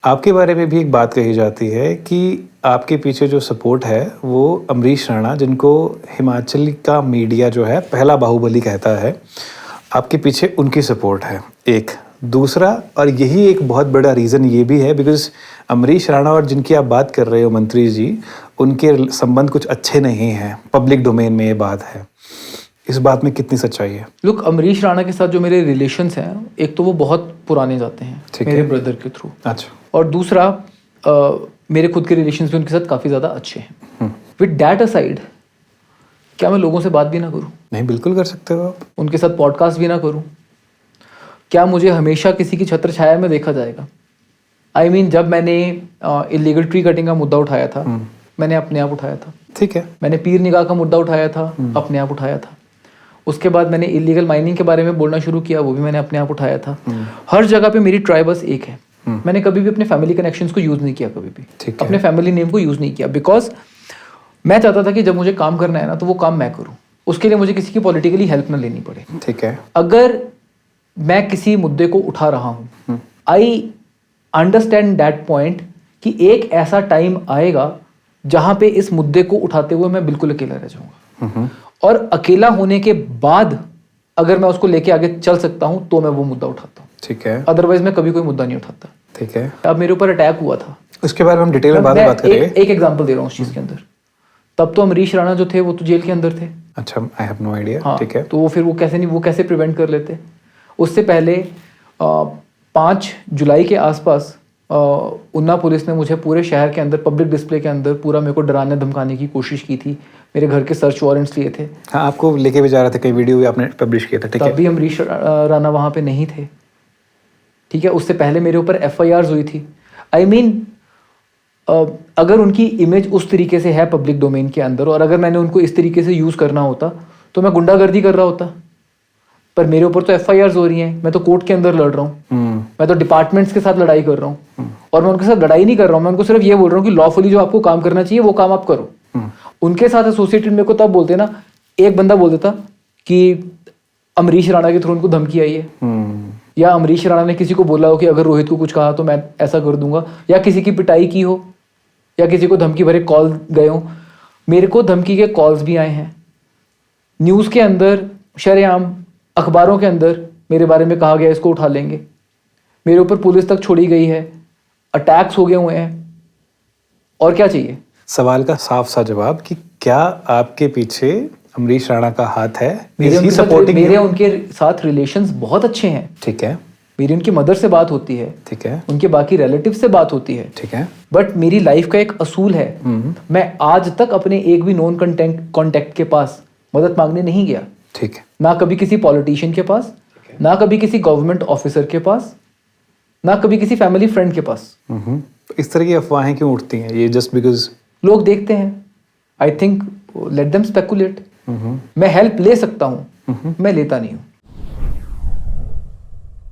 आपके बारे में भी एक बात कही जाती है कि आपके पीछे जो सपोर्ट है वो अमरीश राणा, जिनको हिमाचल का मीडिया जो है पहला बाहुबली कहता है, आपके पीछे उनकी सपोर्ट है एक। दूसरा, और यही एक बहुत बड़ा रीज़न ये भी है बिकॉज अमरीश राणा और जिनकी आप बात कर रहे हो मंत्री जी, उनके संबंध कुछ अच्छे नहीं हैं, पब्लिक डोमेन में ये बात है। इस बात में कितनी सच्चाई है? लुक, अमरीश राणा के साथ जो मेरे रिलेशंस हैं, एक तो वो बहुत पुराने जाते हैं मेरे ब्रदर के थ्रू। अच्छा। और दूसरा मेरे खुद के रिलेशंस भी उनके साथ काफ़ी ज़्यादा अच्छे हैं। विद डैट असाइड, क्या मैं लोगों से बात भी ना करूं? नहीं, बिल्कुल कर सकते हो आप। उनके साथ पॉडकास्ट भी ना करूं? क्या मुझे हमेशा किसी की छत्र छाया में देखा जाएगा? आई मीन, जब मैंने इलीगल ट्री कटिंग का मुद्दा उठाया था, मैंने अपने आप उठाया था। ठीक है। मैंने पीर निगाह का मुद्दा उठाया था, अपने आप उठाया था। उसके बाद मैंने इलीगल माइनिंग के बारे में बोलना शुरू किया, वो भी मैंने अपने आप उठाया था। हर जगह पे मेरी ट्राई बस एक है। मैंने कभी भी अपने फैमिली कनेक्शंस को यूज़ नहीं किया, कभी भी अपने फैमिली नेम को यूज़ नहीं किया, बिकॉज मैं चाहता था कि जब मुझे काम करना है ना, तो वो काम मैं करूँ, उसके लिए मुझे किसी की पॉलिटिकली हेल्प ना लेनी पड़े। ठीक है। अगर मैं किसी मुद्दे को उठा रहा हूँ, आई अंडरस्टैंड दैट पॉइंट कि एक ऐसा टाइम आएगा जहाँ पे इस मुद्दे को उठाते हुए मैं बिल्कुल अकेला रह जाऊँगा, और अकेला होने के बाद अगर मैं उसको लेके आगे चल सकता हूँ तो मैं वो मुद्दा उठाता हूँ। ठीक है। अदरवाइज मैं कभी कोई मुद्दा नहीं उठाता। ठीक है। अब मेरे ऊपर अटैक हुआ था, उसके बारे में हम डिटेल में बाद में बात करेंगे। एक एग्जांपल दे रहा हूँ उस चीज़ के अंदर। तब तो अमरीश राणा जो थे वो तो जेल के अंदर थे। अच्छा, आई हैव नो आइडिया। हाँ, ठीक है। तो वो फिर वो कैसे प्रिवेंट कर लेते? उससे पहले 5 जुलाई के आसपास उन्ना पुलिस ने मुझे पूरे शहर के अंदर पब्लिक डिस्प्ले के अंदर पूरा मेरे को डराने धमकाने की कोशिश की थी। मेरे घर के सर्च वारंट्स लिए थे। हाँ, आपको लेके भी जा रहे थे, कई वीडियो भी आपने पब्लिश किया था। ठीक है। तब भी अमरीश राणा वहाँ पे नहीं थे। ठीक है। उससे पहले मेरे ऊपर FIRs हुई थी। आई मीन, अगर उनकी इमेज उस तरीके से है पब्लिक डोमेन के अंदर, और अगर मैंने उनको इस तरीके से यूज़ करना होता तो मैं गुंडागर्दी कर रहा होता। पर मेरे ऊपर तो FIRs हो रही हैं, मैं तो कोर्ट के अंदर लड़ रहा हूँ, मैं तो डिपार्टमेंट्स के साथ लड़ाई कर रहा हूँ। और मैं उनके साथ लड़ाई नहीं कर रहा हूँ, मैं उनको सिर्फ ये बोल रहा हूँ कि लॉफुली जो आपको काम करना चाहिए वो काम आप करो। उनके साथ एसोसिएटेड मेरे को तब बोलते ना, एक बंदा बोल देता कि अमरीश राणा के थ्रू उनको धमकी आई है, या अमरीश राणा ने किसी को बोला हो कि अगर रोहित को कुछ कहा तो मैं ऐसा कर दूंगा, या किसी की पिटाई की हो, या किसी को धमकी भरे कॉल गए हो। मेरे को धमकी के कॉल्स भी आए हैं। न्यूज़ के अंदर शरेआम, अखबारों के अंदर मेरे बारे में कहा गया इसको उठा लेंगे। मेरे ऊपर पुलिस तक छोड़ी गई है, अटैक्स हो गए हुए हैं। और क्या चाहिए? सवाल का साफ सा जवाब कि क्या आपके पीछे अमरीश राणा का हाथ है? मेरे उनके साथ रिलेशंस बहुत अच्छे हैं। ठीक है। मेरी उनकी मदर से बात होती है। ठीक है। उनके बाकी रिलेटिव से बात होती है। ठीक है। बट मेरी लाइफ का एक असूल है, मैं आज तक अपने एक भी नॉन कॉन्टेक्ट के पास मदद मांगने नहीं गया। ठीक है। ना कभी किसी पॉलिटिशियन के पास, ना कभी किसी गवर्नमेंट ऑफिसर के पास, ना कभी किसी फैमिली फ्रेंड के पास। इस तरह की अफवाहें क्यों उठती हैं? ये जस्ट बिकॉज लोग देखते हैं। I think let them speculate. मैं हेल्प ले सकता हूँ, मैं लेता नहीं हूँ।